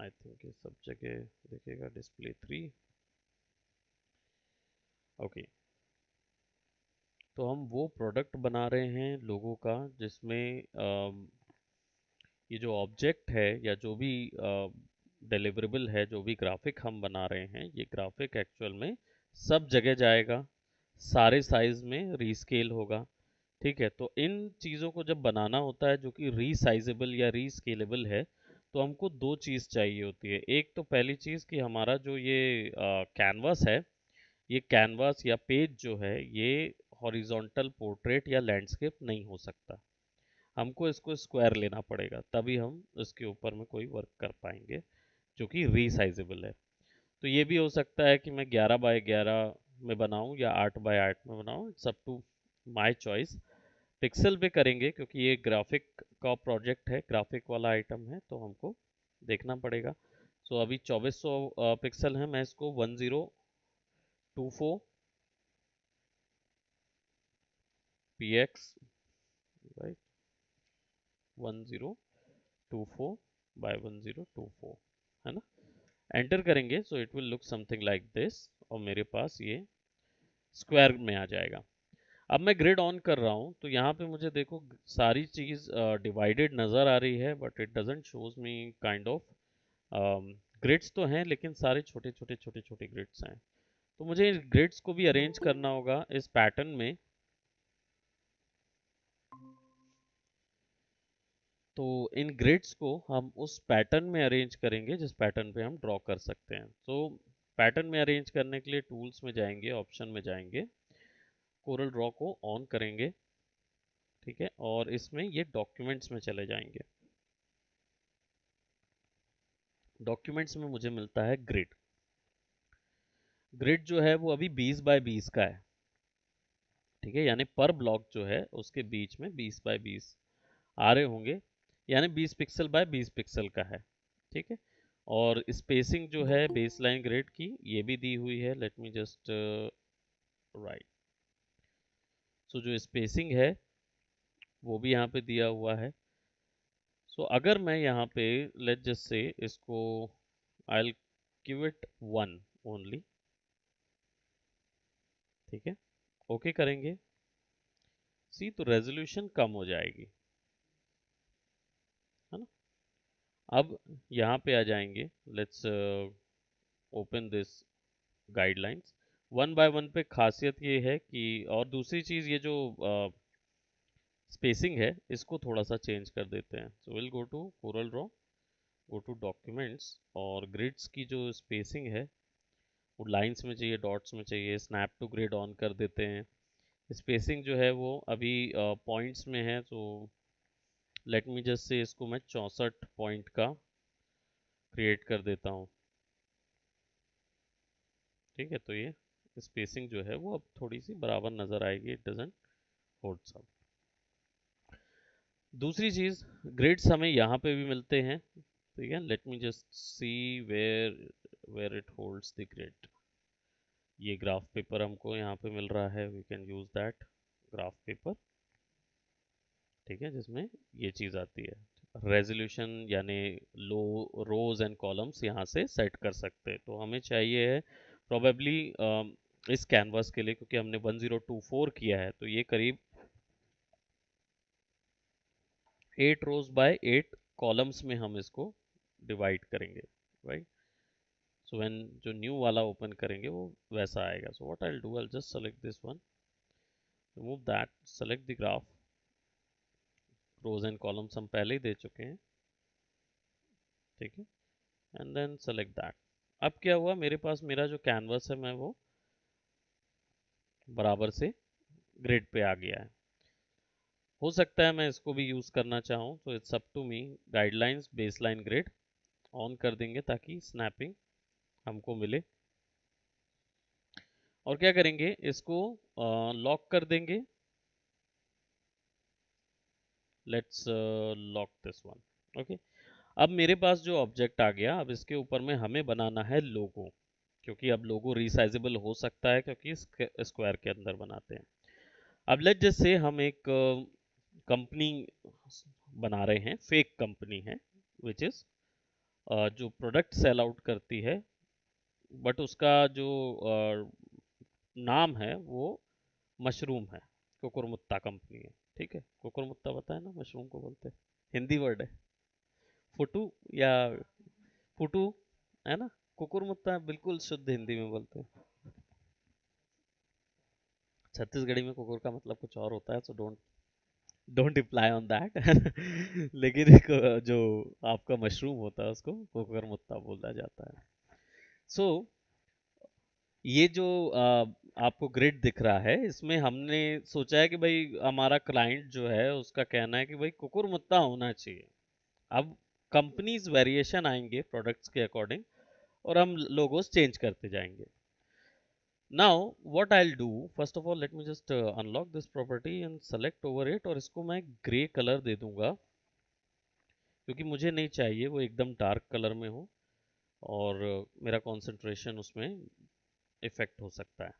I think ये सब जगह दिखेगा डिस्प्ले 3। ओके, तो हम वो प्रोडक्ट बना रहे हैं लोगों का जिसमें ये जो ऑब्जेक्ट है या जो भी डिलीवरेबल है, जो भी ग्राफिक हम बना रहे हैं, ये ग्राफिक एक्चुअल में सब जगह जाएगा, सारे साइज में रीस्केल होगा। ठीक है, तो इन चीज़ों को जब बनाना होता है जो कि रीसाइजेबल या रीस्केलेबल है, तो हमको दो चीज़ चाहिए होती है। एक तो पहली चीज़ कि हमारा जो ये कैनवास है, ये कैनवास या पेज जो है, ये हॉरिजॉन्टल पोर्ट्रेट या लैंडस्केप नहीं हो सकता। हमको इसको स्क्वायर लेना पड़ेगा, तभी हम इसके ऊपर में कोई वर्क कर पाएंगे जो कि रीसाइजेबल है। तो ये भी हो सकता है कि मैं 11 बाय 11 में बनाऊं या 8 बाय 8 में बनाऊं, it's up to my choice. Pixel पे करेंगे क्योंकि ये ग्राफिक का प्रोजेक्ट है, ग्राफिक वाला आइटम है, तो हमको देखना पड़ेगा। सो अभी 2400 पिक्सल है, मैं इसको 1024 px राइट 1024 बाय 1024 है ना, एंटर करेंगे so it will look something like this, और मेरे पास ये स्क्वायर में आ जाएगा। अब मैं ग्रिड ऑन कर रहा हूँ तो यहाँ पे मुझे देखो सारी चीज़ डिवाइडेड नज़र आ रही है, but it doesn't shows me kind of grids तो हैं लेकिन सारे छोटे छोटे छोटे छोटे ग्रिड्स हैं। तो मुझे इन ग्रिड्स को भी अरेंज करना होगा इस पैटर्न में। तो इन ग्रिड्स को हम उस पैटर्न में अरेंज करेंगे जिस पैटर्न पे हम ड्रॉ कर सकते हैं। तो पैटर्न में अरेंज करने के लिए टूल्स में जाएंगे, ऑप्शन में जाएंगे, कोरल ड्रॉ को ऑन करेंगे। ठीक है, और इसमें ये डॉक्यूमेंट्स में चले जाएंगे। डॉक्यूमेंट्स में मुझे मिलता है ग्रिड। ग्रिड जो है वो अभी 20 बाय 20 का है। ठीक है, यानी पर ब्लॉक जो है उसके बीच में 20 बाय 20 आ रहे होंगे, यानी 20 पिक्सल बाय 20 पिक्सल का है। ठीक है, और स्पेसिंग जो है बेसलाइन ग्रिड की ये भी दी हुई है। लेट मी जस्ट राइट, सो जो स्पेसिंग है वो भी यहाँ पे दिया हुआ है। सो अगर मैं यहाँ पे लेट जस्ट से इसको I will give it 1 only. ठीक है, ओके करेंगे। सी तो रेजोल्यूशन कम हो जाएगी, है ना। अब यहाँ पे आ जाएंगे, let's open this guidelines. One by one पे खासियत ये है कि, और दूसरी चीज़ ये जो स्पेसिंग है इसको थोड़ा सा चेंज कर देते हैं। So will go to Corel Draw, go to documents, और ग्रिड्स की जो स्पेसिंग है वो लाइंस में चाहिए, डॉट्स में चाहिए, स्नैप टू ग्रिड ऑन कर देते हैं। स्पेसिंग जो है वो अभी पॉइंट्स में है, तो लेट मी जस्ट से इसको मैं 64 पॉइंट का क्रिएट कर देता हूँ। ठीक है, तो ये स्पेसिंग जो है वो अब थोड़ी सी बराबर नज़र आएगी, इट डजंट होल्ड सब। दूसरी चीज़, ग्रिड्स हमें यहाँ पे भी मिलते हैं। ठीक है, let me just see where where it holds the grid. ये ग्राफ पेपर हमको यहाँ पे मिल रहा है, we can use that graph paper. ठीक है, जिसमें ये चीज़ आती है रेजोल्यूशन, यानी लो रोज एंड कॉलम्स यहाँ से सेट कर सकते हैं। तो हमें चाहिए है प्रोबेबली इस कैनवास के लिए, क्योंकि हमने 1024 किया है, तो ये करीब 8 रोज बाय 8 कॉलम्स में हम इसको डिवाइड करेंगे, राइट। सो व्हेन जो न्यू वाला ओपन करेंगे वो वैसा आएगा। So what I will do, I will just select this one, remove that, select the graph, rows and columns हम पहले ही दे चुके हैं। ठीक है, एंड देन सेलेक्ट दैट। अब क्या हुआ, मेरे पास मेरा जो कैनवस है मैं वो बराबर से ग्रिड पे आ गया है। हो सकता है मैं इसको भी यूज करना चाहूँ, तो it's up to me. Guidelines baseline grid on कर देंगे ताकि स्नैपिंग हमको मिले। और क्या करेंगे, इसको लॉक कर देंगे। Let's lock this one. Okay, अब मेरे पास जो ऑब्जेक्ट आ गया, अब इसके ऊपर में हमें बनाना है लोगो, क्योंकि अब लोगो रिसाइजेबल हो सकता है क्योंकि स्क्वायर के अंदर बनाते हैं। अब लेट जैसे हम एक कंपनी बना रहे हैं, फेक कंपनी है, विच इज जो प्रोडक्ट सेल आउट करती है, बट उसका जो नाम है वो मशरूम है। कुकुरमुत्ता कंपनी है। ठीक है, कुकुरमुत्ता पता है ना मशरूम को बोलते हैं, हिंदी वर्ड है। फुटू या फुटू, है ना। कुकुरमुत्ता बिल्कुल शुद्ध हिंदी में बोलते हैं। छत्तीसगढ़ी में कुकुर का मतलब कुछ और होता है, so don't don't imply on that. लेकिन एक जो आपका मशरूम होता है उसको कुकुरमुत्ता बोला जाता है। सो ये जो आपको ग्रिड दिख रहा है, इसमें हमने सोचा है कि भाई हमारा क्लाइंट जो है उसका कहना है कि भाई कुकुरमुत्ता होना चाहिए। अब कंपनीज वेरिएशन आएंगे प्रोडक्ट्स के अकॉर्डिंग, और हम लोगोस चेंज करते जाएंगे। Now what I will do, first of all let me just unlock this property and select over it, और इसको मैं ग्रे कलर दे दूंगा, क्योंकि मुझे नहीं चाहिए वो एकदम डार्क कलर में हो, और मेरा कंसंट्रेशन उसमें इफेक्ट हो सकता है।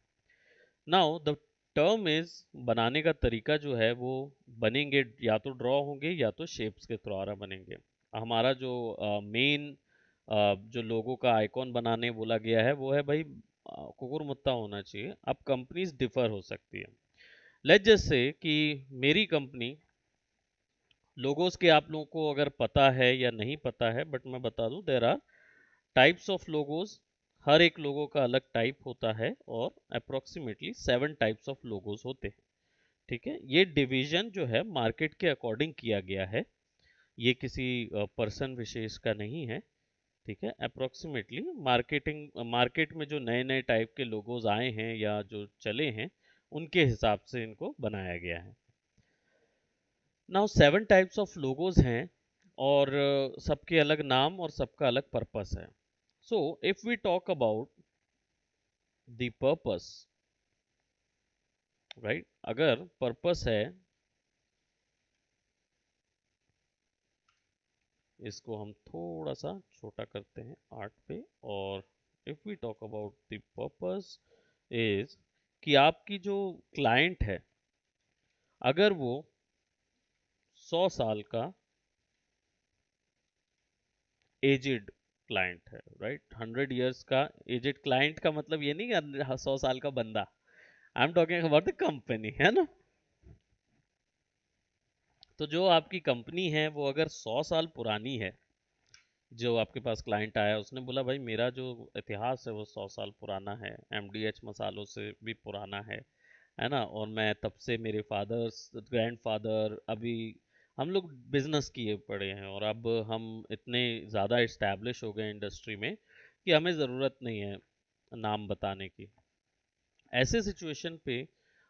नाउ द टर्म इज, बनाने का तरीका जो है वो बनेंगे या तो ड्रॉ होंगे या तो शेप्स के द्वारा बनेंगे। हमारा जो मेन जो लोगों का आइकॉन बनाने बोला गया है वो है भाई कुकुरमुत्ता होना चाहिए। अब कंपनीज डिफर हो सकती है। लेट्स जस्ट से कि मेरी कंपनी, लोगोस के आप लोगों को अगर पता है या नहीं पता है, बट मैं बता दूं, there are types of logos. हर एक लोगो का अलग टाइप होता है, और अप्रोक्सीमेटली 7 टाइप्स ऑफ लोगोस होते हैं। ठीक है, ये डिवीजन जो है मार्केट के अकॉर्डिंग किया गया है, ये किसी पर्सन विशेष का नहीं है। ठीक है, अप्रोक्सीमेटली मार्केट में जो नए नए टाइप के लोगोज आए हैं या जो चले हैं, उनके हिसाब से इनको बनाया गया है। नाउ 7 टाइप्स ऑफ लोगोज हैं, और सबके अलग नाम और सबका अलग पर्पस है। So if we talk about the purpose, right, अगर पर्पस है, इसको हम थोड़ा सा छोटा करते हैं 8 पे, और if we talk about the purpose is कि आपकी जो क्लाइंट है, अगर वो 100 साल का एजिड क्लाइंट है, राइट, 100 ईयर्स का एजिड क्लाइंट का मतलब ये नहीं कि 100 साल का बंदा, I am talking about the company, है ना। तो जो आपकी कंपनी है वो अगर 100 साल पुरानी है, जो आपके पास क्लाइंट आया उसने बोला भाई मेरा जो इतिहास है वो 100 साल पुराना है, एमडीएच मसालों से भी पुराना है ना, और मैं तब से मेरे फादर्स ग्रैंडफादर, अभी हम लोग बिजनेस किए पड़े हैं, और अब हम इतने ज़्यादा इस्टेब्लिश हो गए इंडस्ट्री में कि हमें ज़रूरत नहीं है नाम बताने की। ऐसे सिचुएशन पे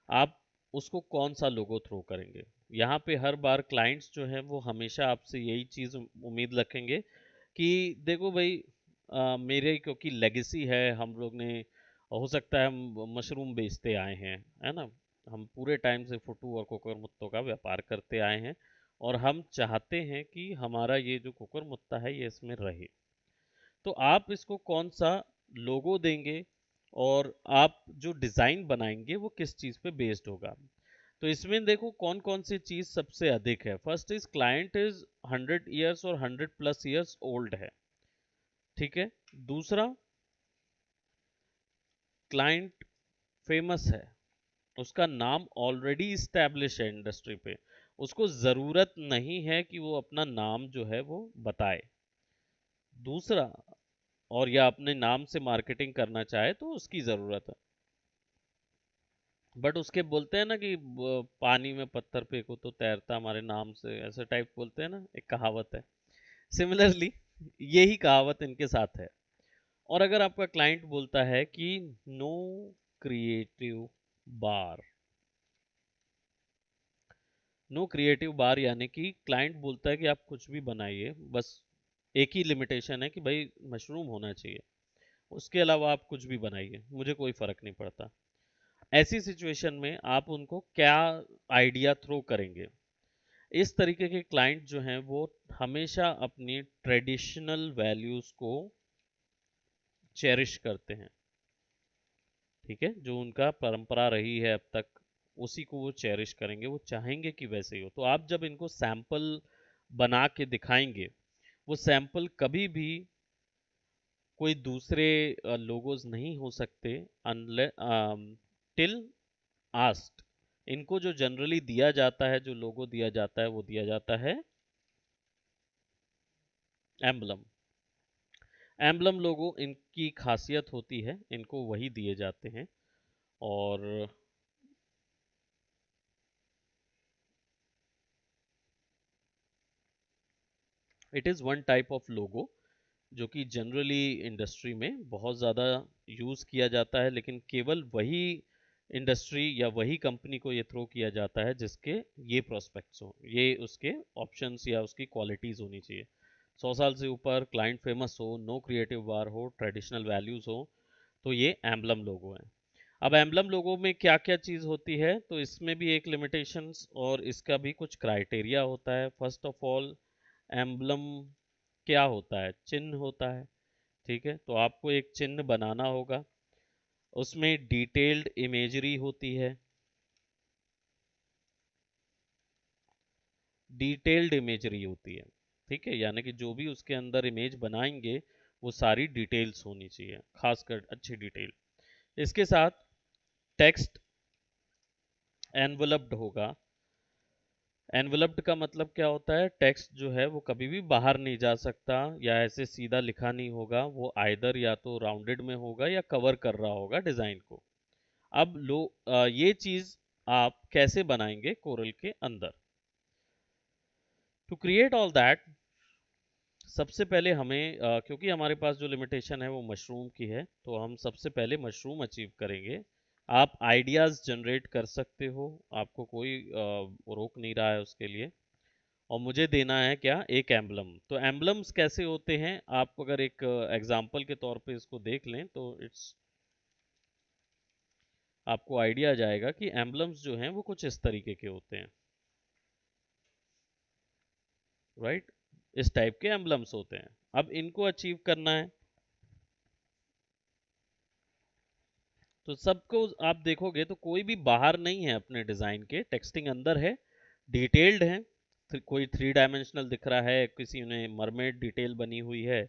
आप उसको कौन सा लोगो थ्रो करेंगे? यहाँ पे हर बार क्लाइंट्स जो हैं वो हमेशा आपसे यही चीज़ उम्मीद रखेंगे कि देखो भाई, मेरे क्योंकि लेगेसी है, हम लोग ने, हो सकता है हम मशरूम बेचते आए हैं, है ना, हम पूरे टाइम से फुटू और कुकुरमुत्तों का व्यापार करते आए हैं, और हम चाहते हैं कि हमारा ये जो कुकुरमुत्ता है ये इसमें रहे। तो आप इसको कौन सा लोगो देंगे, और आप जो डिज़ाइन बनाएंगे वो किस चीज़ पे बेस्ड होगा? तो इसमें देखो कौन कौन सी चीज़ सबसे अधिक है। First is client is 100 years और 100+ ईयर्स ओल्ड है। ठीक है, दूसरा, क्लाइंट फेमस है, उसका नाम ऑलरेडी इस्टेब्लिश है इंडस्ट्री पे, उसको ज़रूरत नहीं है कि वो अपना नाम जो है वो बताए। दूसरा, और या अपने नाम से मार्केटिंग करना चाहे तो उसकी ज़रूरत है, बट उसके बोलते हैं ना कि पानी में पत्थर फेंको तो तैरता हमारे नाम से, ऐसे टाइप बोलते हैं ना, एक कहावत है। सिमिलरली यही कहावत इनके साथ है। और अगर आपका क्लाइंट बोलता है कि नो क्रिएटिव बार, नो क्रिएटिव बार यानी कि क्लाइंट बोलता है कि आप कुछ भी बनाइए, बस एक ही लिमिटेशन है कि भाई मशरूम होना चाहिए, उसके अलावा आप कुछ भी बनाइए, मुझे कोई फर्क नहीं पड़ता। ऐसी सिचुएशन में आप उनको क्या आइडिया थ्रो करेंगे? इस तरीके के क्लाइंट जो हैं वो हमेशा अपनी ट्रेडिशनल वैल्यूज को चेरिश करते हैं। ठीक है, जो उनका परंपरा रही है अब तक, उसी को वो चेरिश करेंगे, वो चाहेंगे कि वैसे ही हो। तो आप जब इनको सैंपल बना के दिखाएंगे, वो सैंपल कभी भी कोई दूसरे लोगोज नहीं हो सकते टिल आस्ट। इनको जो जनरली दिया जाता है, जो लोगो दिया जाता है, वो दिया जाता है एम्बलम। एम्बलम लोगो इनकी खासियत होती है, इनको वही दिए जाते हैं। और it is one type of logo जो कि जनरली इंडस्ट्री में बहुत ज़्यादा यूज़ किया जाता है, लेकिन केवल वही इंडस्ट्री या वही कंपनी को ये थ्रो किया जाता है जिसके ये प्रोस्पेक्ट्स हो, ये उसके ऑप्शंस या उसकी क्वालिटीज़ होनी चाहिए। 100 साल से ऊपर, क्लाइंट फेमस हो, नो क्रिएटिव वार हो, ट्रेडिशनल वैल्यूज़ हो, तो ये एम्बलम लोगो है। अब एम्बलम लोगो में क्या क्या चीज़ होती है, तो इसमें भी एक लिमिटेशंस और इसका भी कुछ क्राइटेरिया होता है। फर्स्ट ऑफ ऑल, एम्बलम क्या होता है? चिन्ह होता है। ठीक है, तो आपको एक चिन्ह बनाना होगा, उसमें डिटेल्ड इमेजरी होती है। डिटेल्ड इमेजरी होती है, ठीक है, यानी कि जो भी उसके अंदर इमेज बनाएंगे वो सारी डिटेल्स होनी चाहिए, खासकर अच्छी डिटेल। इसके साथ टेक्स्ट एनवलप्ड होगा। एनवलप्ड का मतलब क्या होता है? टेक्स्ट जो है वो कभी भी बाहर नहीं जा सकता या ऐसे सीधा लिखा नहीं होगा, वो आइदर या तो राउंडेड में होगा या कवर कर रहा होगा डिजाइन को। अब ये चीज आप कैसे बनाएंगे कोरल के अंदर? टू क्रिएट ऑल दैट, सबसे पहले हमें क्योंकि हमारे पास जो लिमिटेशन है वो मशरूम की है, तो हम सबसे पहले मशरूम अचीव करेंगे। आप आइडियाज जनरेट कर सकते हो, आपको कोई रोक नहीं रहा है उसके लिए। और मुझे देना है क्या? एक एम्बलम। तो एम्बलम्स कैसे होते हैं, आप अगर एक एग्जाम्पल के तौर पे इसको देख लें तो इट्स आपको आइडिया आ जाएगा कि एम्बलम्स जो हैं वो कुछ इस तरीके के होते हैं। राइट, इस टाइप के एम्बलम्स होते हैं। अब इनको अचीव करना है, तो सबको आप देखोगे तो कोई भी बाहर नहीं है अपने डिजाइन के, टेक्सटिंग अंदर है, डिटेल्ड है। कोई 3 डायमेंशनल दिख रहा है, किसी ने मरमेड डिटेल बनी हुई है,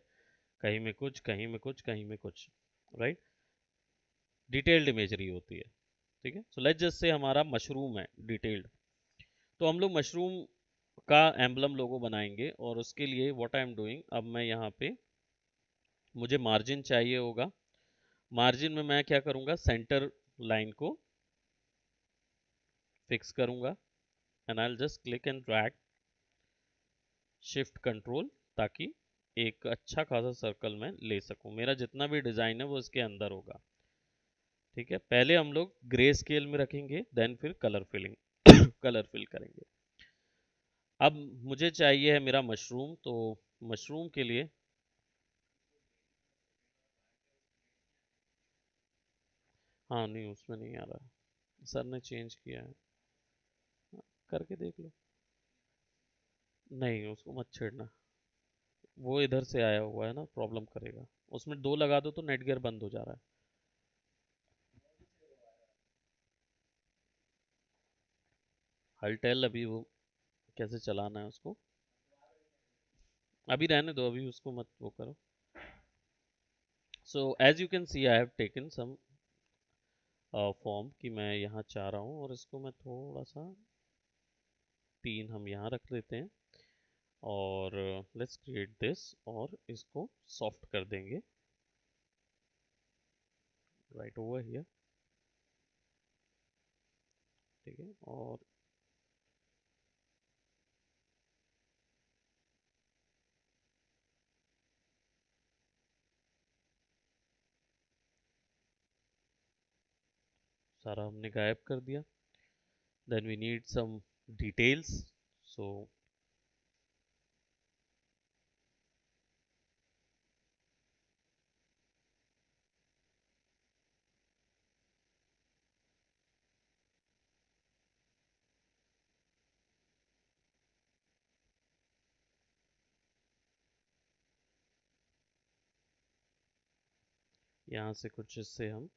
कहीं में कुछ, कहीं में कुछ, कहीं में कुछ। राइट, डिटेल्ड इमेजरी होती है। ठीक है, सो लेट्स जस्ट से हमारा मशरूम है डिटेल्ड, तो हम लोग मशरूम का एम्बलम लोगो बनाएंगे। और उसके लिए व्हाट आई एम डूइंग, अब मैं यहाँ पे, मुझे मार्जिन चाहिए होगा। मार्जिन में मैं क्या करूँगा? सेंटर लाइन को फिक्स करूँगा, and I will just click and drag, shift control, ताकि एक अच्छा खासा सर्कल मैं ले सकूं। मेरा जितना भी डिज़ाइन है वो इसके अंदर होगा। ठीक है, पहले हम लोग ग्रे स्केल में रखेंगे, देन फिर कलर फिलिंग कलर फिल करेंगे। अब मुझे चाहिए है मेरा मशरूम, तो मशरूम के लिए, हाँ नहीं उसमें नहीं आ रहा है, सर ने चेंज किया है। करके देख लो। नहीं उसको मत छेड़ना, वो इधर से आया हुआ है ना, प्रॉब्लम करेगा। उसमें 2 लगा दो तो नेट गियर बंद हो जा रहा है। हलटेल अभी वो कैसे चलाना है उसको, अभी रहने दो, अभी उसको मत वो करो। So as you can see I have taken some form कि मैं यहाँ चाह रहा हूँ, और इसको मैं थोड़ा सा 3 हम यहाँ रख देते हैं। और लेट्स क्रिएट दिस, और इसको सॉफ्ट कर देंगे राइट ओवर हियर। ठीक है, और सारा हमने गायब कर दिया। Then we need some details, so यहाँ से कुछ इससे हम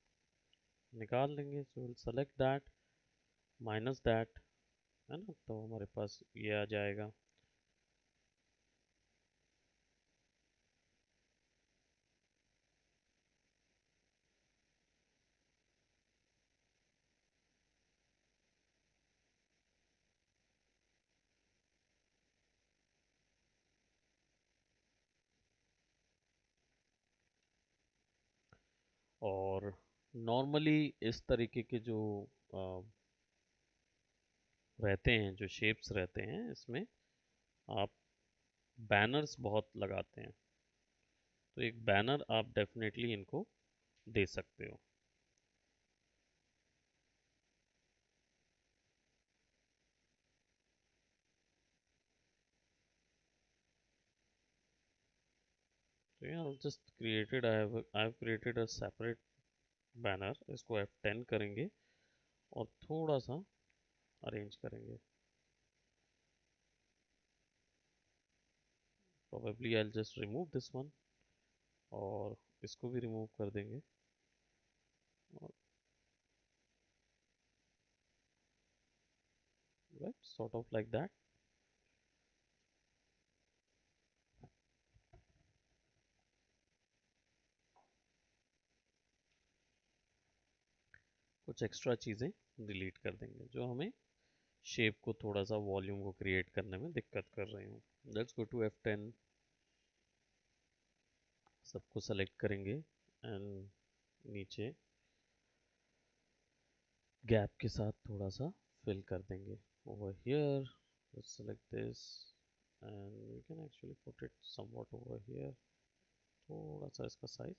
निकाल लेंगे। So will select that, minus that, है ना, तो हमारे पास ये आ जाएगा। और नॉर्मली इस तरीके के जो अ, रहते हैं, जो शेप्स रहते हैं, इसमें आप बैनर्स बहुत लगाते हैं, तो एक बैनर आप डेफिनेटली इनको दे सकते हो। तो यहाँ just created I have created a separate banner. इसको F10 करेंगे और थोड़ा सा अरेंज करेंगे। Probably I just remove this one और इसको भी रिमूव कर देंगे। और right, sort of like that. कुछ एक्स्ट्रा चीज़ें डिलीट कर देंगे जो हमें शेप को, थोड़ा सा वॉल्यूम को क्रिएट करने में दिक्कत कर रही हूँ। लेट्स गो टू F10, सबको सेलेक्ट करेंगे एंड नीचे गैप के साथ थोड़ा सा फिल कर देंगे। Over here let's select this and we can actually put it somewhat over here. थोड़ा सा इसका size,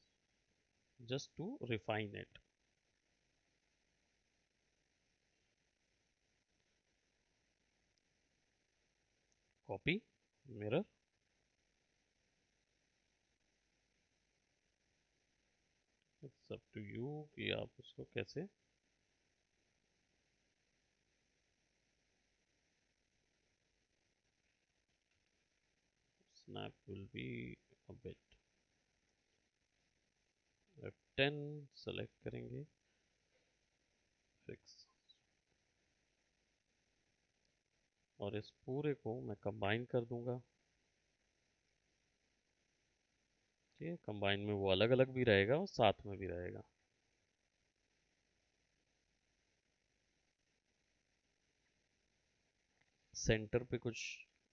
just to refine it. Copy, mirror, it's up to you कि आप उसको कैसे। snap will be a bit। F10 select करेंगे, fix, और इस पूरे को मैं कंबाइन कर दूंगा। ठीक है, कंबाइन में वो अलग अलग भी रहेगा और साथ में भी रहेगा। सेंटर पे कुछ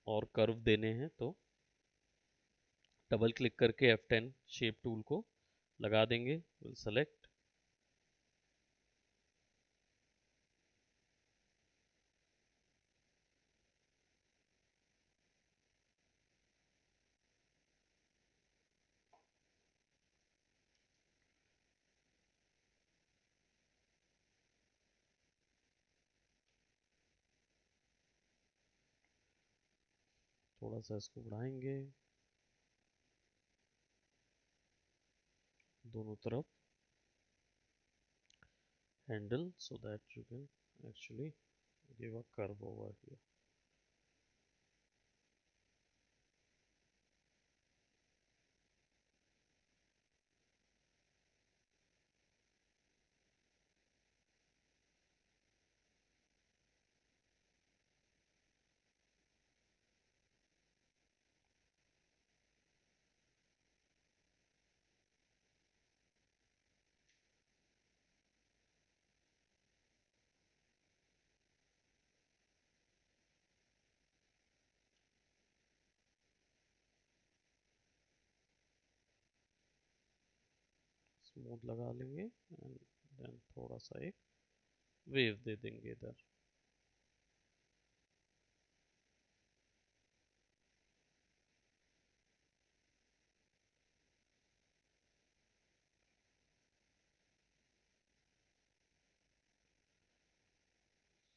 और कर्व देने हैं तो डबल क्लिक करके F10 शेप टूल को लगा देंगे। विल सेलेक्ट, थोड़ा सा इसको बढ़ाएंगे दोनों तरफ handle so that you can actually give a curve over here। Smooth लगा लेंगे एंड देन थोड़ा सा एक वेव दे देंगे इधर।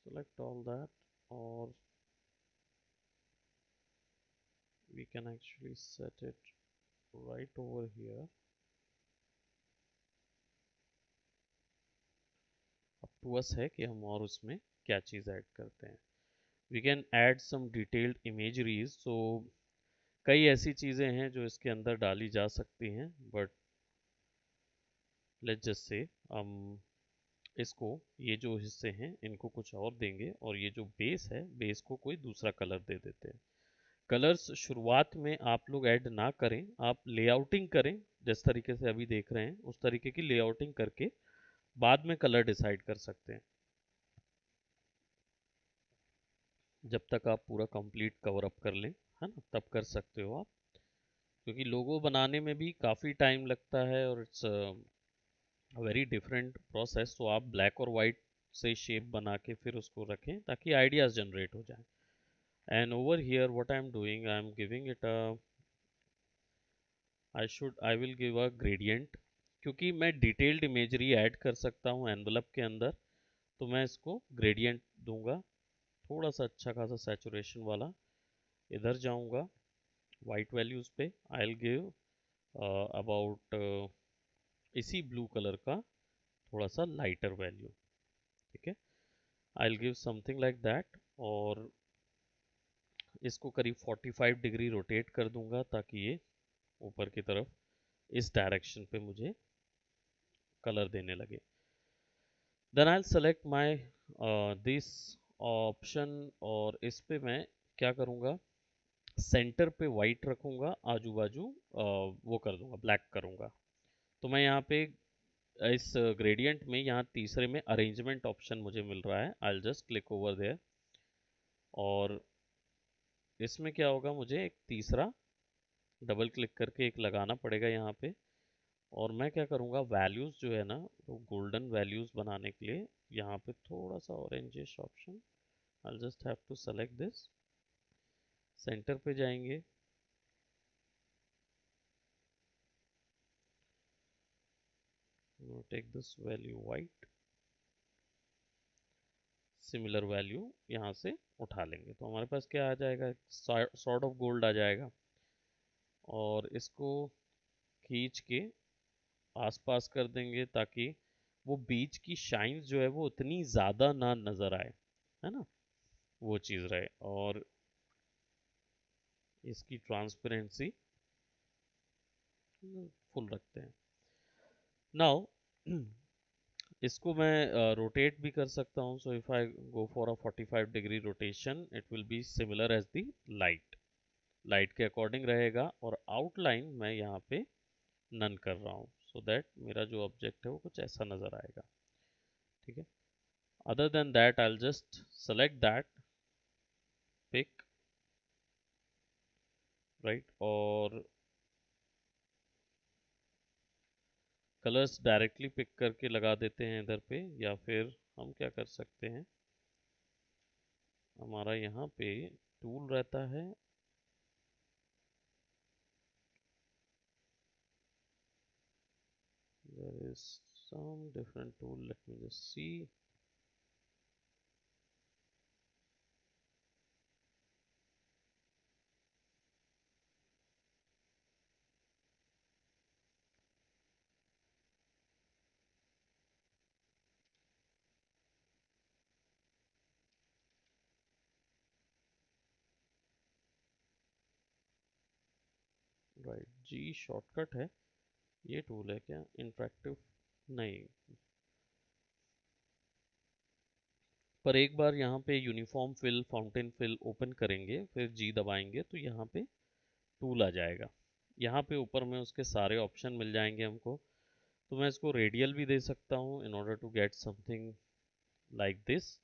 Select all that, or we can actually set it right over here। अब टू अस है कि हम और उसमें क्या चीज़ ऐड करते हैं। We can add some detailed imageries. So कई ऐसी चीज़ें हैं जो इसके अंदर डाली जा सकती हैं, बट लेट्स जस्ट से हम इसको, ये जो हिस्से हैं इनको कुछ और देंगे, और ये जो बेस है, बेस को कोई दूसरा कलर दे देते हैं। कलर्स शुरुआत में आप लोग ऐड ना करें, आप लेआउटिंग करें जिस तरीके से अभी देख रहे हैं, उस तरीके की लेआउटिंग करके बाद में कलर डिसाइड कर सकते हैं। जब तक आप पूरा कंप्लीट कवर अप कर लें, है ना, तब कर सकते हो आप। क्योंकि लोगो बनाने में भी काफ़ी टाइम लगता है और इट्स वेरी डिफरेंट प्रोसेस। तो आप ब्लैक और वाइट से शेप बना के फिर उसको रखें ताकि आइडियाज जनरेट हो जाएं। And over here what I am doing, I am giving it a, I will give a gradient. क्योंकि मैं डिटेल्ड इमेजरी ऐड कर सकता हूँ एनवलप के अंदर, तो मैं इसको ग्रेडियंट दूंगा, थोड़ा सा अच्छा खासा सैचुरेशन वाला। इधर जाऊंगा वाइट वैल्यूज पे, आई विल गिव अबाउट इसी ब्लू कलर का थोड़ा सा लाइटर वैल्यू। ठीक है, I will give something like that. और इसको करीब 45 डिग्री रोटेट कर दूंगा ताकि ये ऊपर की तरफ इस डायरेक्शन पे मुझे कलर देने लगे। Then I select my this option, और इस पे मैं क्या करूँगा, सेंटर पे वाइट रखूँगा, आजू बाजू वो कर दूंगा, ब्लैक करूँगा। तो मैं यहाँ पे इस ग्रेडियंट में यहाँ तीसरे में अरेंजमेंट ऑप्शन मुझे मिल रहा है, I just click over there. और इसमें क्या होगा, मुझे एक तीसरा डबल क्लिक करके एक लगाना पड़ेगा यहाँ पे। और मैं क्या करूँगा, वैल्यूज़ जो है ना, वो गोल्डन वैल्यूज़ बनाने के लिए यहाँ पे थोड़ा सा orangish option, I just have to select this. Centre पे जाएंगे, take this value white, similar value यहाँ से उठा लेंगे तो हमारे पास क्या आ जाएगा, सॉर्ट ऑफ गोल्ड आ जाएगा। और इसको खींच के आसपास कर देंगे ताकि वो बीच की शाइन जो है वो उतनी ज़्यादा ना नज़र आए, है ना, वो चीज़ रहे। और इसकी ट्रांसपेरेंसी फुल रखते हैं। नाउ इसको मैं रोटेट भी कर सकता हूँ। So if I go for a 45 degree rotation, it will be similar as the light, light के अकॉर्डिंग रहेगा। और आउटलाइन मैं यहाँ पे नन कर रहा हूँ, सो दैट मेरा जो ऑब्जेक्ट है वो कुछ ऐसा नज़र आएगा। ठीक है, other than that I will just select that pick, right. और कलर्स डायरेक्टली पिक करके लगा देते हैं इधर पे, या फिर हम क्या कर सकते हैं, हमारा यहाँ पे टूल रहता है, there is some different tool, let me just see। Right, जी शॉर्टकट है, ये टूल है क्या, इंटरेक्टिव नहीं। पर एक बार यहाँ पे uniform fill, fountain fill open करेंगे, फिर जी दबाएंगे तो यहाँ पे टूल आ जाएगा। यहाँ पे ऊपर में उसके सारे ऑप्शन मिल जाएंगे हमको। तो मैं इसको रेडियल भी दे सकता हूँ in order to get something like this.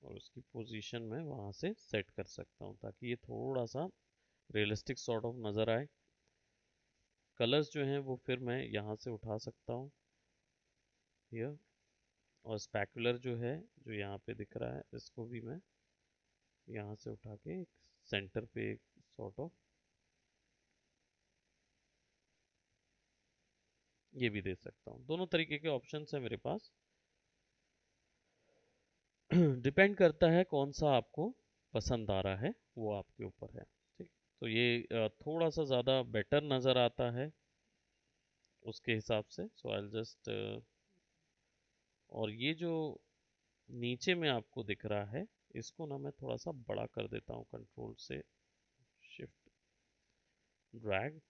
और उसकी पोजीशन में वहाँ से सेट कर सकता हूँ ताकि ये थोड़ा सा रियलिस्टिक सॉर्ट ऑफ नज़र आए। कलर्स जो हैं वो फिर मैं यहाँ से उठा सकता हूँ हियर। और स्पैकुलर जो है, जो यहाँ पे दिख रहा है, इसको भी मैं यहाँ से उठा के एक सेंटर पे एक सॉर्ट ऑफ ये भी दे सकता हूँ। दोनों तरीके के ऑप्शंस हैं मेरे पास। डिपेंड करता है कौन सा आपको पसंद आ रहा है, वो आपके ऊपर है। ठीक, तो ये थोड़ा सा ज़्यादा बेटर नज़र आता है उसके हिसाब से। सो आई जस्ट, और ये जो नीचे में आपको दिख रहा है, इसको ना मैं थोड़ा सा बड़ा कर देता हूँ, कंट्रोल से शिफ्ट ड्रैग,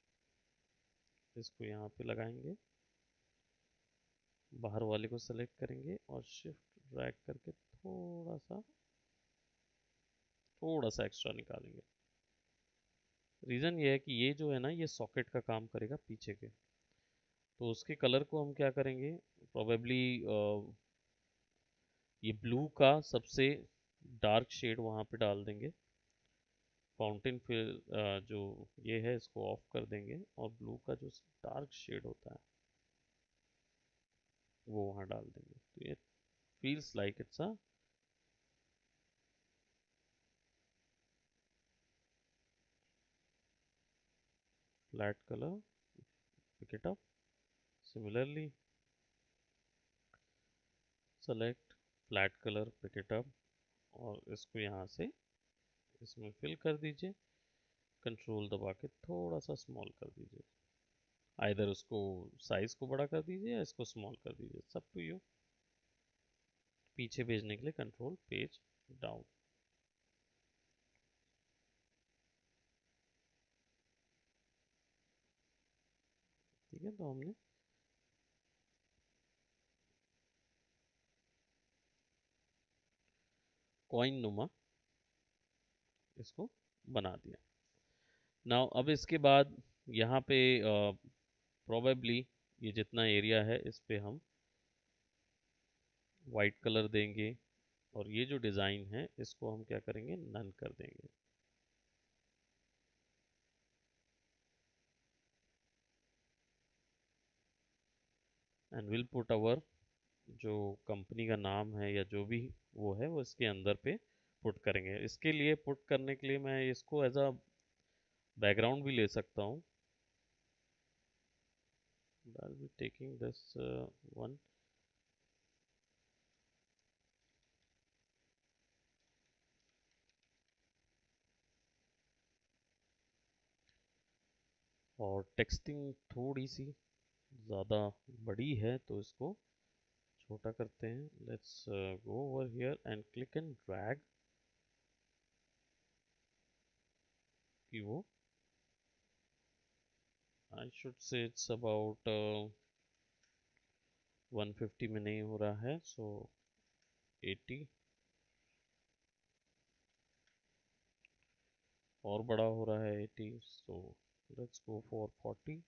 इसको यहाँ पे लगाएंगे, बाहर वाले को सेलेक्ट करेंगे और शिफ्ट ड्रैग करके थोड़ा सा एक्स्ट्रा निकालेंगे। रीज़न ये है कि ये जो है ना, ये सॉकेट का काम करेगा पीछे के। तो उसके कलर को हम क्या करेंगे, प्रोबेबली ये ब्लू का सबसे डार्क शेड वहाँ पे डाल देंगे। फाउंटेन फिल जो ये है इसको ऑफ कर देंगे और ब्लू का जो डार्क शेड होता है वो वहाँ डाल देंगे, तो ये feels like it's a flat color. Pick it up. Similarly, select flat color, pick it up और इसको यहाँ से इसमें फिल कर दीजिए, कंट्रोल दबा के थोड़ा सा स्मॉल कर दीजिए, आइदर उसको साइज को बड़ा कर दीजिए या इसको स्मॉल कर दीजिए, सब टू यू। पीछे भेजने के लिए कंट्रोल पेज डाउन। ठीक है, तो हमने कॉइन नुमा इसको बना दिया। नाउ अब इसके बाद यहाँ पे प्रोबेबली ये जितना एरिया है इस पे हम वाइट कलर देंगे और ये जो डिज़ाइन है इसको हम क्या करेंगे, नन कर देंगे। एंड विल पुट अवर जो कंपनी का नाम है या जो भी वो है वो इसके अंदर पे पुट करेंगे। इसके लिए पुट करने के लिए मैं इसको एज अ बैकग्राउंड भी ले सकता हूँ। I'll be taking this one और टेक्सटिंग थोड़ी सी ज़्यादा बड़ी है तो इसको छोटा करते हैं। Let's go over here and click and drag कि वो I should say it's about 150 में नहीं हो रहा है, सो 80 और बड़ा हो रहा है 80, so let's go for 40।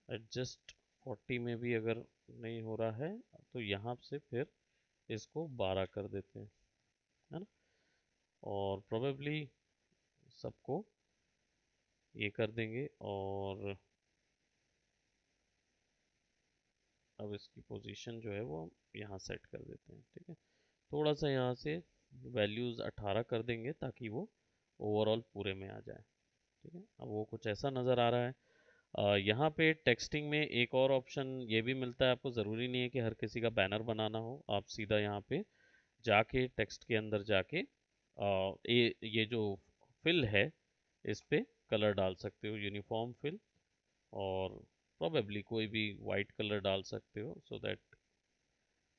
Adjust 40 में भी अगर नहीं हो रहा है तो यहाँ से फिर इसको 12 कर देते हैं, है ना। और प्रोबेबली सबको ये कर देंगे और अब इसकी पोजीशन जो है वो हम यहाँ सेट कर देते हैं। ठीक है, थोड़ा सा यहाँ से वैल्यूज़ 18 कर देंगे ताकि वो ओवरऑल पूरे में आ जाए। ठीक है, अब वो कुछ ऐसा नज़र आ रहा है। यहाँ पे टेक्सटिंग में एक और ऑप्शन ये भी मिलता है आपको, ज़रूरी नहीं है कि हर किसी का बैनर बनाना हो, आप सीधा यहाँ पे जाके टेक्स्ट के अंदर जाके ये जो फिल है इस पे कलर डाल सकते हो, यूनिफॉर्म फिल, और प्रोबेबली कोई भी वाइट कलर डाल सकते हो सो दैट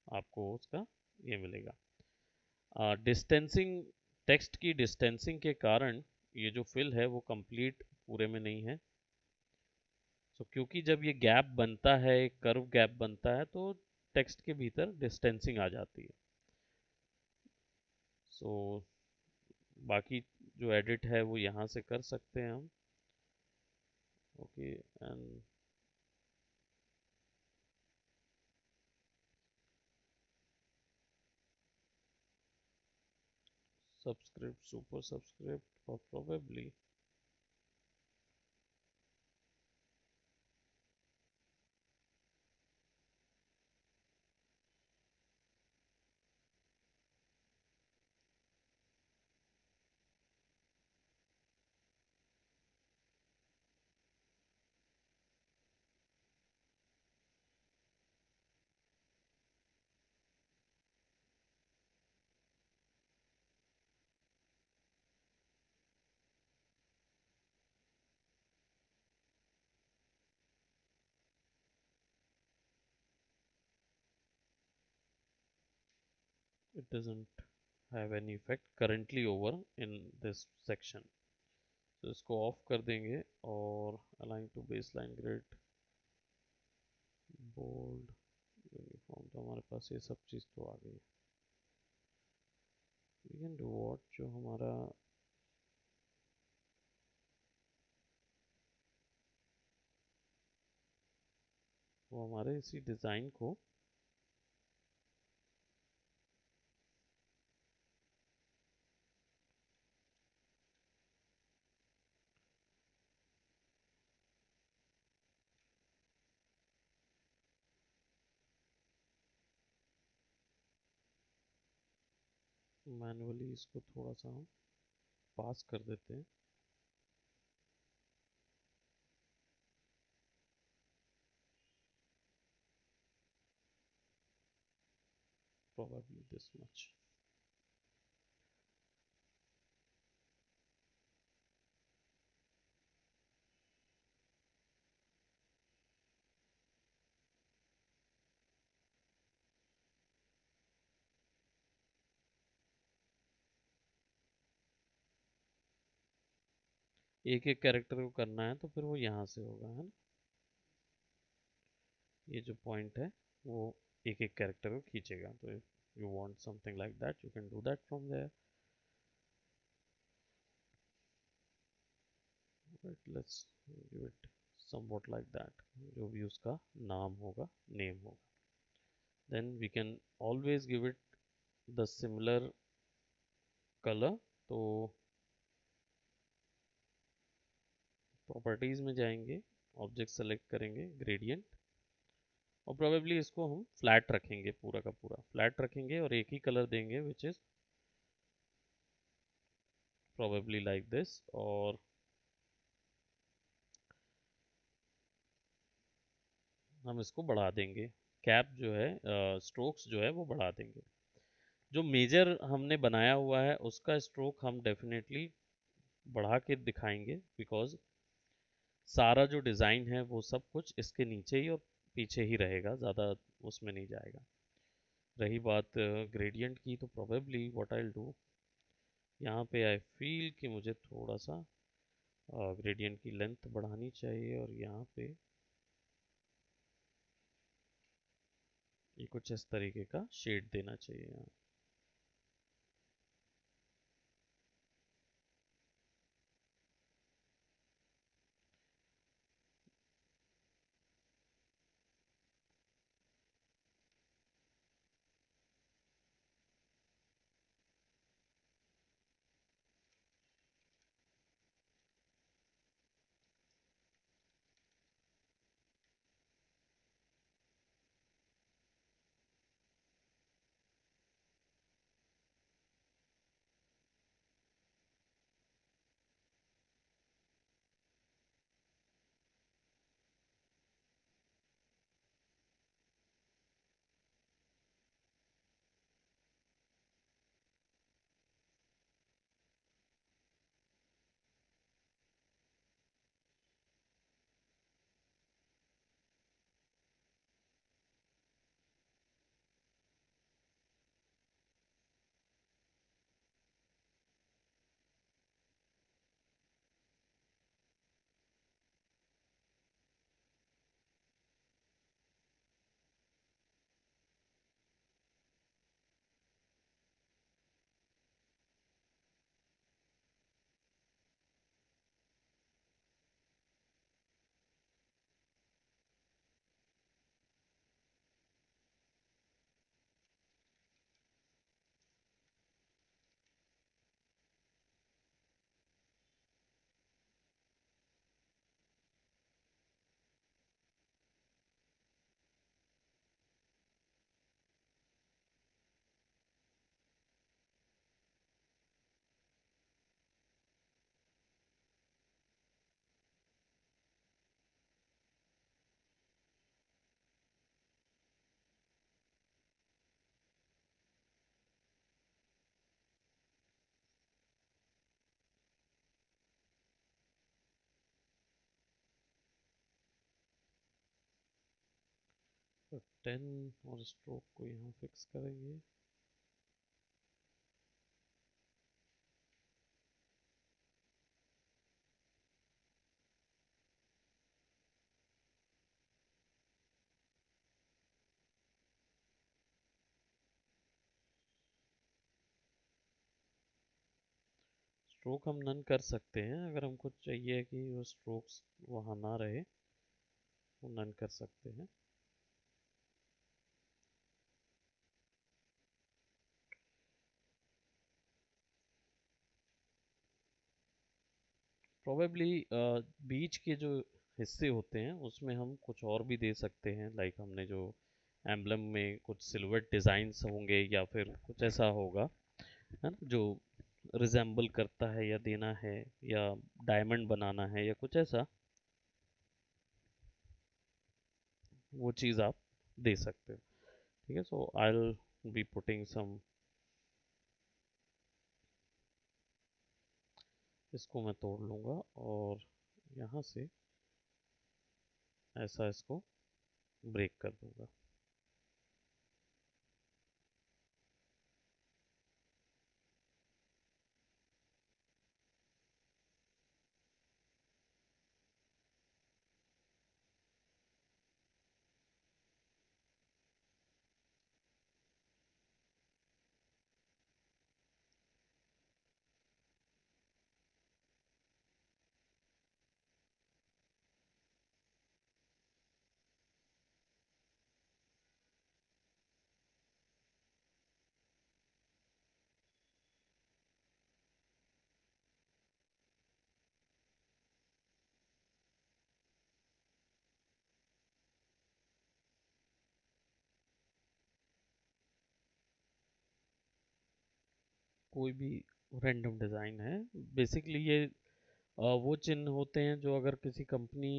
आपको उसका ये मिलेगा। डिस्टेंसिंग, टेक्स्ट की डिस्टेंसिंग के कारण ये जो फिल है वो कंप्लीट पूरे में नहीं है। क्योंकि जब ये गैप बनता है, एक कर्व गैप बनता है तो टेक्स्ट के भीतर डिस्टेंसिंग आ जाती है। सो बाकी जो एडिट है वो यहाँ से कर सकते हैं हम। Okay, and subscript, super subscript और probably it doesn't have any effect currently over in this section। तो इसको ऑफ कर देंगे और align to baseline grid, bold, uniform, तो हमारे पास ये सब चीज़ तो आ गई। वी कैन डू व्हाट, जो हमारा वो हमारे इसी डिज़ाइन को मैनुअली इसको थोड़ा सा हम पास कर देते हैं। probably this much। एक एक कैरेक्टर को करना है तो फिर वो यहाँ से होगा, है ना। ये जो पॉइंट है वो एक एक कैरेक्टर को खींचेगा, तो you want something like that, you can do that from there. But let's give it somewhat like that, जो भी उसका नाम होगा, नेम होगा। then we can always give it the similar color। तो प्रॉपर्टीज में जाएंगे, ऑब्जेक्ट सेलेक्ट करेंगे, ग्रेडियंट, और प्रोबेबली इसको हम फ्लैट रखेंगे, पूरा का पूरा फ्लैट रखेंगे और एक ही कलर देंगे which is probably like this. और हम इसको बढ़ा देंगे, कैप जो है, स्ट्रोक्स जो है वो बढ़ा देंगे। जो मेजर हमने बनाया हुआ है उसका स्ट्रोक हम डेफिनेटली बढ़ा के दिखाएंगे, बिकॉज सारा जो डिज़ाइन है वो सब कुछ इसके नीचे ही और पीछे ही रहेगा, ज़्यादा उसमें नहीं जाएगा। रही बात ग्रेडियंट की, तो probably what I will do, यहाँ पे आई फील कि मुझे थोड़ा सा ग्रेडियंट की लेंथ बढ़ानी चाहिए, और यहाँ पे ये कुछ इस तरीके का शेड देना चाहिए यहाँ। तो 10 और स्ट्रोक को यहाँ फिक्स करेंगे। स्ट्रोक हम नन कर सकते हैं, अगर हमको चाहिए कि वो स्ट्रोक्स वहाँ ना रहे, वो नन कर सकते हैं। प्रोबेबली बीच के जो हिस्से होते हैं उसमें हम कुछ और भी दे सकते हैं, लाइक हमने जो एम्बलम में कुछ सिल्हूट डिज़ाइंस होंगे या फिर कुछ ऐसा होगा है ना, जो रिजेंबल करता है या देना है, या डायमंड बनाना है या कुछ ऐसा, वो चीज़ आप दे सकते हो। ठीक है, so I will be putting some, इसको मैं तोड़ लूँगा और यहाँ से ऐसा इसको ब्रेक कर दूंगा। कोई भी रैंडम डिज़ाइन है, बेसिकली ये वो चिन्ह होते हैं जो अगर किसी कंपनी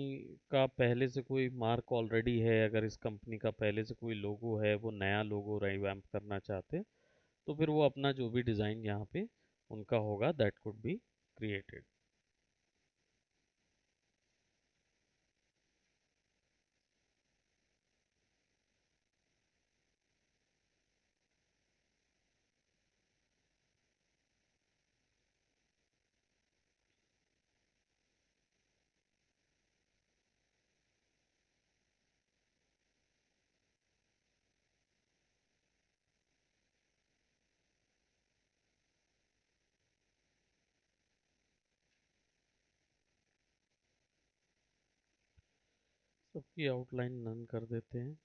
का पहले से कोई मार्क ऑलरेडी है, अगर इस कंपनी का पहले से कोई लोगो है, वो नया लोगो रिवैम्प करना चाहते हैं, तो फिर वो अपना जो भी डिज़ाइन यहाँ पे उनका होगा, दैट कुड बी क्रिएटेड। सबकी आउटलाइन नन कर देते हैं।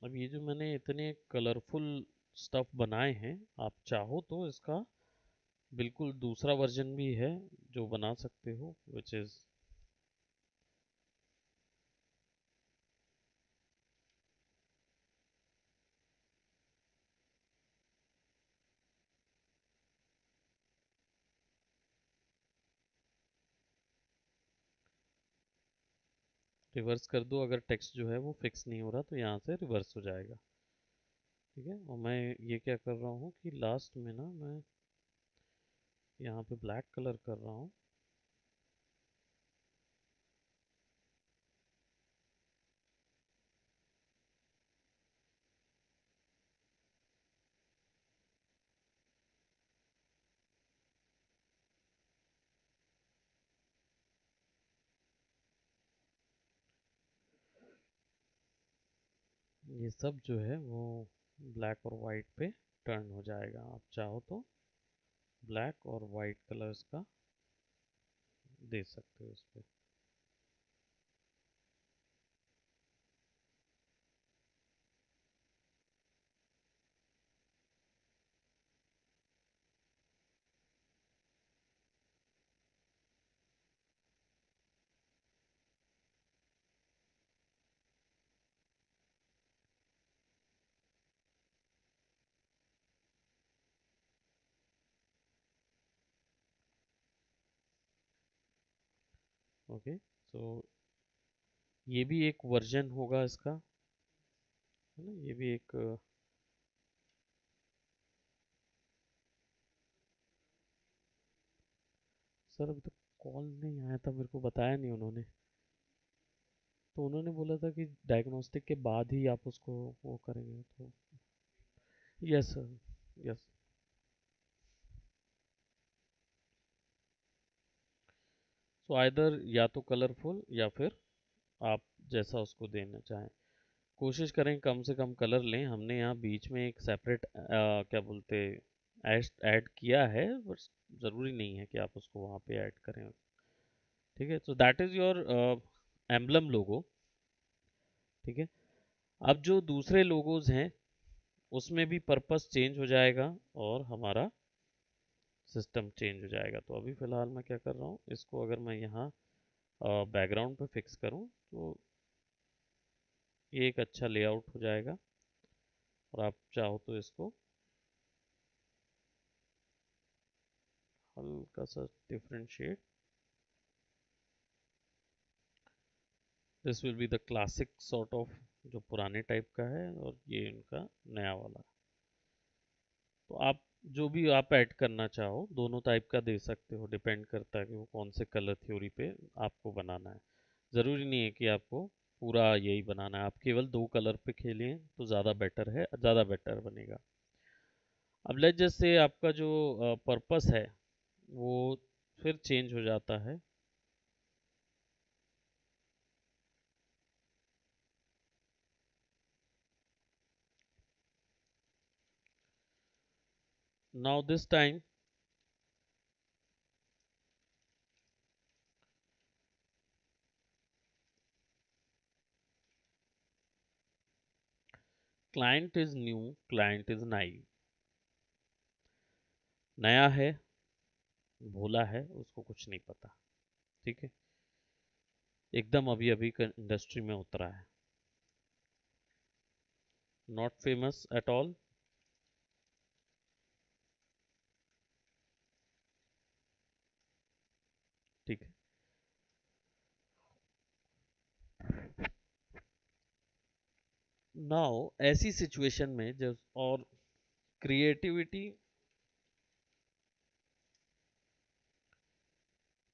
अब ये जो मैंने इतने कलरफुल स्टफ बनाए हैं, आप चाहो तो इसका बिल्कुल दूसरा वर्जन भी है जो बना सकते हो, विच इज़, रिवर्स कर दो अगर टेक्स्ट जो है वो फिक्स नहीं हो रहा, तो यहाँ से रिवर्स हो जाएगा। ठीक है, और मैं ये क्या कर रहा हूँ कि लास्ट में ना मैं यहाँ पे ब्लैक कलर कर रहा हूँ। ये सब जो है वो ब्लैक और वाइट पे टर्न हो जाएगा। आप चाहो तो ब्लैक और वाइट कलर्स का दे सकते हो इस पे। ओके, सो ये भी एक वर्जन होगा इसका, है ना, ये भी एक। सर अभी तक कॉल नहीं आया था, मेरे को बताया नहीं उन्होंने। तो उन्होंने बोला था कि डायग्नोस्टिक के बाद ही आप उसको वो करेंगे, तो yes sir, yes. So either या तो कलरफुल या फिर आप जैसा उसको देना चाहें। कोशिश करें कम से कम कलर लें। हमने यहाँ बीच में एक सेपरेट क्या बोलते ऐड किया है, बस ज़रूरी नहीं है कि आप उसको वहाँ पे ऐड करें। ठीक है, तो दैट इज़ योर एम्बलम लोगो। ठीक है, अब जो दूसरे लोगोज हैं उसमें भी पर्पस चेंज हो जाएगा और हमारा सिस्टम चेंज हो जाएगा। तो अभी फ़िलहाल मैं क्या कर रहा हूँ, इसको अगर मैं यहाँ बैकग्राउंड पे फिक्स करूँ तो ये एक अच्छा लेआउट हो जाएगा। और आप चाहो तो इसको हल्का सा different shade, this will be the classic sort of, जो पुराने टाइप का है, और ये इनका नया वाला। तो आप जो भी आप ऐड करना चाहो दोनों टाइप का दे सकते हो, डिपेंड करता है कि वो कौन से कलर थ्योरी पे आपको बनाना है। ज़रूरी नहीं है कि आपको पूरा यही बनाना है, आप केवल 2 कलर पे खेलें तो ज़्यादा बेटर है, ज़्यादा बेटर बनेगा। अब लेट जस्ट से आपका जो पर्पस है वो फिर चेंज हो जाता है। Now this time client is new, client is naive. नया है, भोला है, उसको कुछ नहीं पता। ठीक है, एकदम अभी अभी इंडस्ट्री में उतरा है। Not famous at all. ठीक है, नाउ ऐसी सिचुएशन में जब और creativity,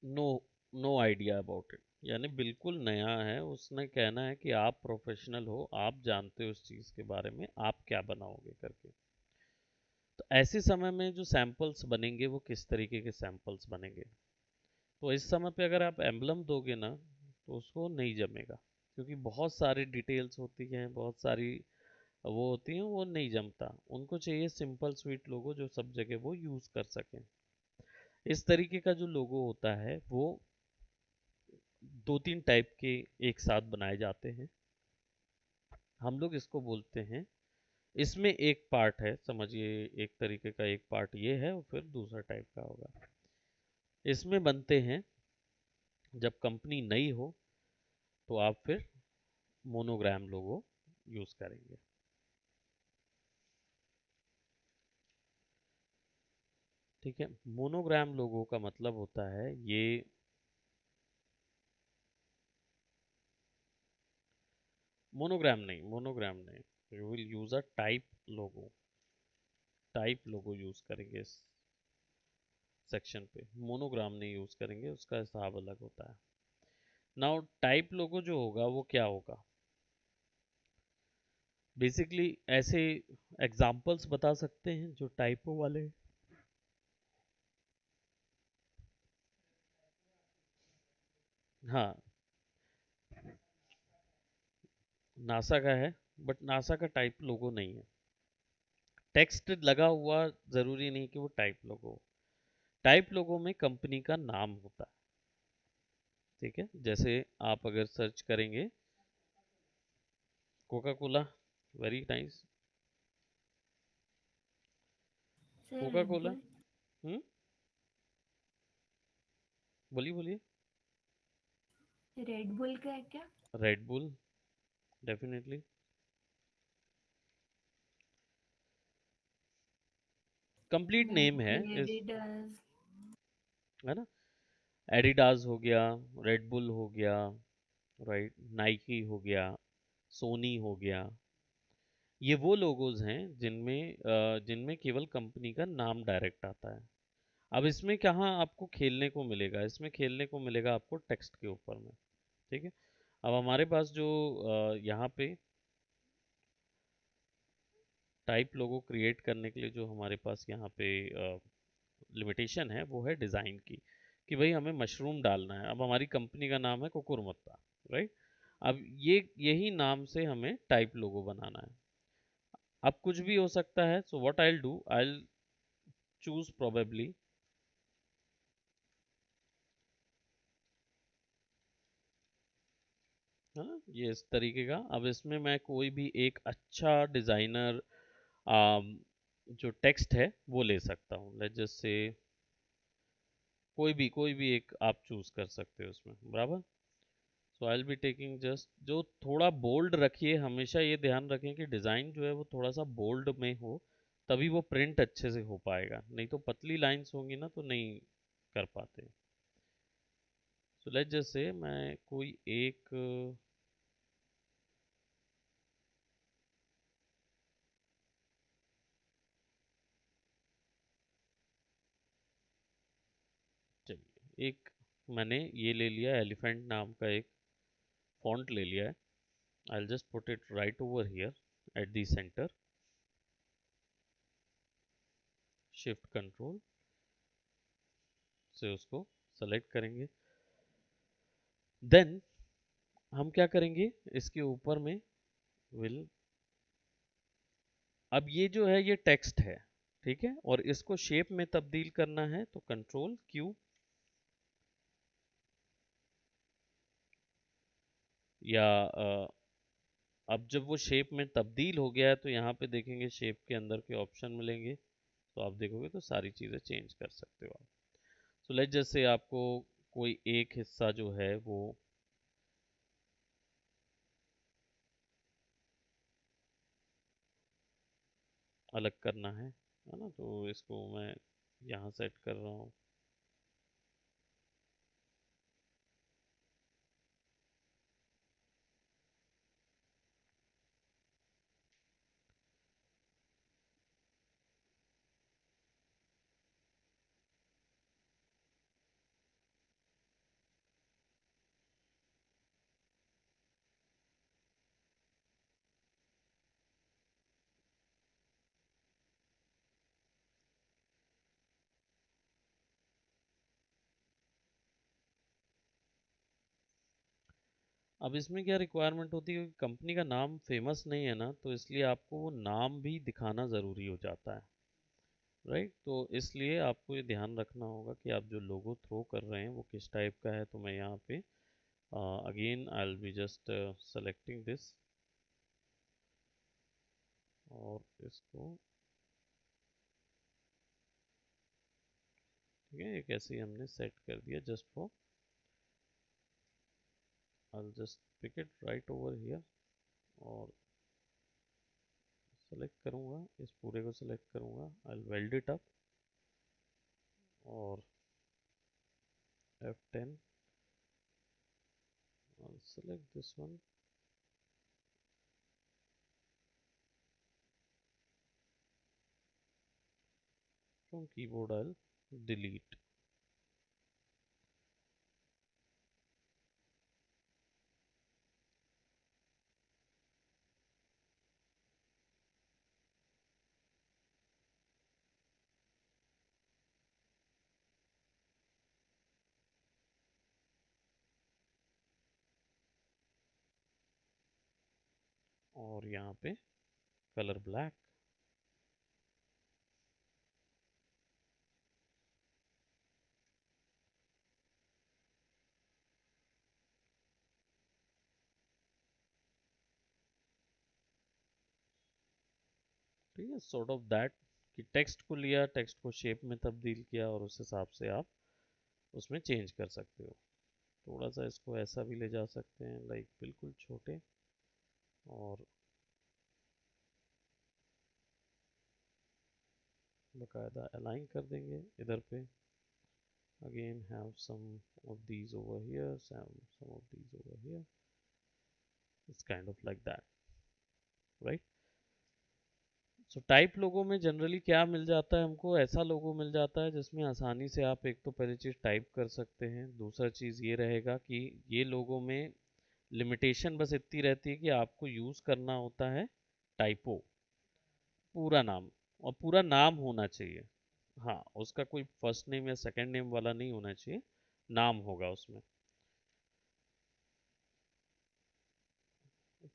no no idea about it, यानी बिल्कुल नया है, उसने कहना है कि आप प्रोफेशनल हो, आप जानते हो उस चीज़ के बारे में, आप क्या बनाओगे करके। तो ऐसे समय में जो सैंपल्स बनेंगे वो किस तरीके के सैंपल्स बनेंगे। तो इस समय पे अगर आप एम्बलम दोगे ना तो उसको नहीं जमेगा, क्योंकि बहुत सारी डिटेल्स होती हैं, बहुत सारी वो होती हैं, वो नहीं जमता। उनको चाहिए सिंपल स्वीट लोगो जो सब जगह वो यूज़ कर सकें। इस तरीके का जो लोगो होता है वो 2-3 टाइप के एक साथ बनाए जाते हैं। हम लोग इसको बोलते हैं, इसमें एक पार्ट है समझिए, एक तरीके का एक पार्ट ये है और फिर दूसरा टाइप का होगा। इसमें बनते हैं जब कंपनी नई हो तो आप फिर मोनोग्राम लोगो यूज करेंगे। ठीक है, मोनोग्राम लोगो का मतलब होता है ये, मोनोग्राम नहीं, you will use a type logo use करेंगे इस सेक्शन पे, मोनोग्राम नहीं यूज करेंगे, उसका हिसाब अलग होता है। नाउ टाइप लोगो जो होगा वो क्या होगा, बेसिकली ऐसे एग्जाम्पल्स बता सकते हैं जो टाइपो वाले। हाँ, नासा का है, बट नासा का टाइप लोगो नहीं है। टेक्स्ट लगा हुआ जरूरी नहीं कि वो टाइप लोगो हो। टाइप लोगो में कंपनी का नाम होता है। ठीक है, जैसे आप अगर सर्च करेंगे Coca Cola, very nice, sir Coca Red Cola. Bull. Hmm, बोलिए बोलिए। रेड बुल का है क्या? Red Bull, definitely. Complete name है नाइकी, इस, एडिडास। है ना, एडिडास हो गया, रेड बुल हो गया, राइट, नाइकी हो गया, सोनी हो गया। ये वो लोगोज हैं जिनमें जिनमें केवल कंपनी का नाम डायरेक्ट आता है। अब इसमें कहाँ आपको खेलने को मिलेगा, इसमें खेलने को मिलेगा आपको टेक्स्ट के ऊपर में। ठीक है, अब हमारे पास जो यहाँ पे टाइप लोगो क्रिएट करने के लिए जो हमारे पास यहाँ पे लिमिटेशन है वो है डिज़ाइन की, कि भाई हमें मशरूम डालना है। अब हमारी कंपनी का नाम है कुकुरमुत्ता, राइट। अब ये यही नाम से हमें टाइप लोगो बनाना है। अब कुछ भी हो सकता है, सो what I do, I choose probably, है ना, ये इस तरीके का। अब इसमें मैं कोई भी एक अच्छा डिजाइनर जो टेक्स्ट है वो ले सकता हूँ। लेट्स जस्ट से कोई भी एक आप चूज कर सकते हो उसमें, बराबर। So I will be taking just जो थोड़ा बोल्ड रखिए, हमेशा ये ध्यान रखें कि डिज़ाइन जो है वो थोड़ा सा बोल्ड में हो, तभी वो प्रिंट अच्छे से हो पाएगा, नहीं तो पतली लाइंस होंगी ना तो नहीं कर पाते। सो लेट्स जस्ट से मैं कोई एक चलिए एक मैंने ये ले लिया, एलिफेंट नाम का एक फॉन्ट ले लिया है। I just put it right over here at the centre, shift control से उसको सेलेक्ट करेंगे। देन हम क्या करेंगे, इसके ऊपर में विल, अब ये जो है ये टेक्स्ट है, ठीक है, और इसको शेप में तब्दील करना है तो कंट्रोल क्यू, या अब जब वो शेप में तब्दील हो गया है तो यहाँ पे देखेंगे शेप के अंदर के ऑप्शन मिलेंगे, तो आप देखोगे तो सारी चीज़ें चेंज कर सकते हो आप। सो लेट जैसे आपको कोई एक हिस्सा जो है वो अलग करना है ना, तो इसको मैं यहाँ सेट कर रहा हूँ। अब इसमें क्या रिक्वायरमेंट होती है, कंपनी का नाम फेमस नहीं है ना, तो इसलिए आपको वो नाम भी दिखाना ज़रूरी हो जाता है, राइट। तो इसलिए आपको ये ध्यान रखना होगा कि आप जो लोगो थ्रो कर रहे हैं वो किस टाइप का है। तो मैं यहाँ पे again I will be just selecting this, और इसको ठीक है, एक ऐसे ही हमने सेट कर दिया just for, I will just pick it right over here, और सेलेक्ट करूँगा, इस पूरे को सेलेक्ट करूँगा, I will weld it up, और F10, I'll select this one, from keyboard I'll delete। और यहाँ पे कलर ब्लैक। ठीक है, सॉर्ट ऑफ दैट, कि टेक्स्ट को लिया, टेक्स्ट को शेप में तब्दील किया, और उस हिसाब से आप उसमें चेंज कर सकते हो। थोड़ा सा इसको ऐसा भी ले जा सकते हैं, लाइक बिल्कुल छोटे, और बकायदा अलाइन कर देंगे इधर पे। Again have some of these over here, some of these over here, it's kind of like that, right। So type लोगों में जनरली क्या मिल जाता है हमको, ऐसा लोगो मिल जाता है जिसमें आसानी से आप एक तो पहली चीज़ टाइप कर सकते हैं, दूसरा चीज़ ये रहेगा कि ये लोगों में लिमिटेशन बस इतनी रहती है कि आपको यूज़ करना होता है टाइपो, पूरा नाम, और पूरा नाम होना चाहिए। हाँ, उसका कोई फर्स्ट नेम या सेकंड नेम वाला नहीं होना चाहिए, नाम होगा उसमें।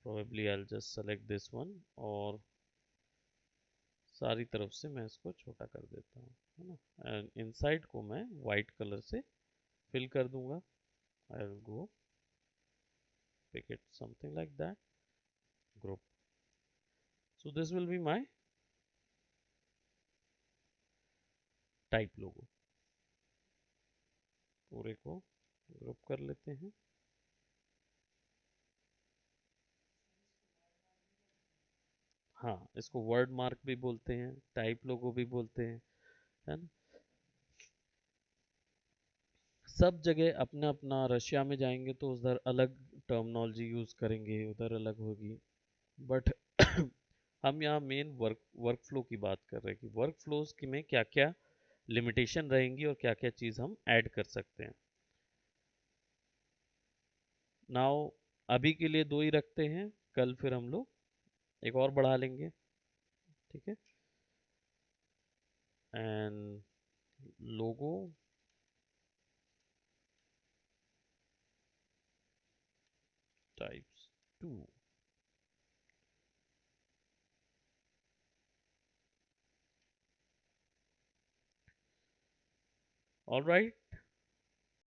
probably I'll just select this one और सारी तरफ से मैं इसको छोटा कर देता हूँ, है ना। एंड इनसाइड को मैं वाइट कलर से फिल कर दूंगा। I will go pick it something like that, group. So this will be my type logo. पूरे को ग्रुप कर लेते हैं। हाँ, इसको वर्ड मार्क भी बोलते हैं, टाइप लोगो भी बोलते हैं, है ना। सब जगह अपना अपना, रशिया में जाएंगे तो उधर अलग टर्मिनोलॉजी यूज करेंगे, उधर अलग होगी, बट हम यहाँ मेन वर्क फ्लो की बात कर रहे हैं कि वर्क फ्लोज की में क्या क्या लिमिटेशन रहेंगी और क्या क्या चीज़ हम ऐड कर सकते हैं। नाउ अभी के लिए दो ही रखते हैं, कल फिर हम लोग एक और बढ़ा लेंगे, ठीक है। And logo types 2। All right,